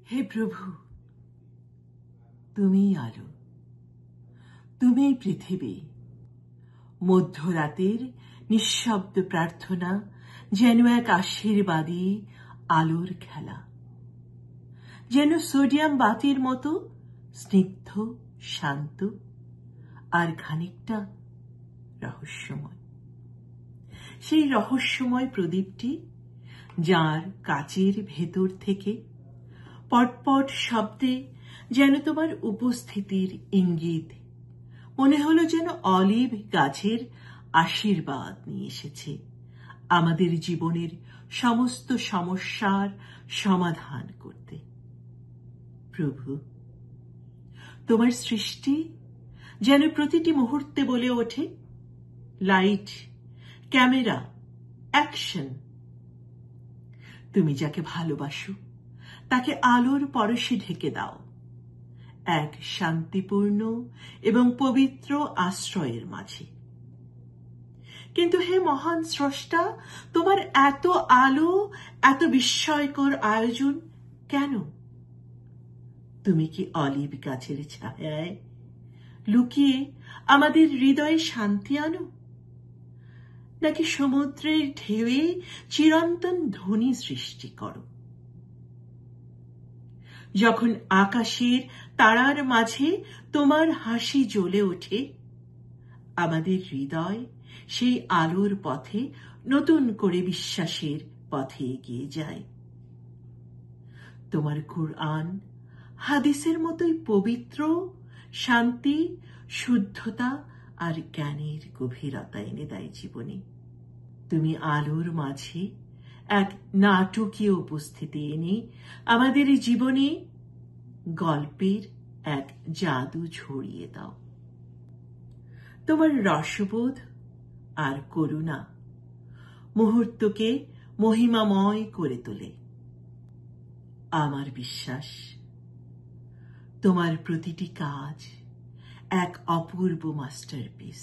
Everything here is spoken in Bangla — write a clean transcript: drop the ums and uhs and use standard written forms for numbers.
হে প্রভু, তুমিই আলো, তুমিই পৃথিবী। মধ্যরাতের নিঃশব্দ প্রার্থনা যেন এক আশীর্বাদী আলোর খেলা, যেন সোডিয়াম বাতির মতো স্নিগ্ধ, শান্ত আর খানিকটা রহস্যময়। সেই রহস্যময় প্রদীপটি যার কাচের ভেতর থেকে পটপট শব্দে যেন তোমার উপস্থিতির ইঙ্গিত, মনে হলো যেন অলিভ গাছের আশীর্বাদ নিয়ে এসেছে আমাদের জীবনের সমস্ত সমস্যার সমাধান করতে। প্রভু, তোমার সৃষ্টি যেন প্রতিটি মুহূর্তে বলে ওঠে, লাইট, ক্যামেরা, অ্যাকশন। তুমি যাকে ভালোবাসো তাকে আলোর পরশে ঢেকে দাও, এক শান্তিপূর্ণ এবং পবিত্র আশ্রয়ের মাঝে। কিন্তু হে মহান স্রষ্টা, তোমার এত আলো, এত বিস্ময়কর আয়োজন কেন? তুমি কি অলিভ গাছের ছায়ায় লুকিয়ে আমাদের হৃদয়ে শান্তি আনো, নাকি সমুদ্রের ঢেউয়ে চিরন্তন ধ্বনি সৃষ্টি করো? যখন আকাশের তারার মাঝে তোমার হাসি জ্বলে ওঠে, আমাদের হৃদয় সেই আলোর পথে নতুন করে বিশ্বাসের পথে এগিয়ে যায়। তোমার কুরআন হাদিসের মতোই পবিত্র, শান্তি, শুদ্ধতা আর জ্ঞানের গভীরতা এনে দেয় জীবনে। তুমি আলোর মাঝে এক নাটকীয় উপস্থিতি এনে আমাদের জীবনে গল্পের এক জাদু ছড়িয়ে দাও। তোমার রসবোধ আর করুণা মুহূর্তকে মহিমাময় করে তোলে। আমার বিশ্বাস, তোমার প্রতিটি কাজ এক অপূর্ব মাস্টারপিস।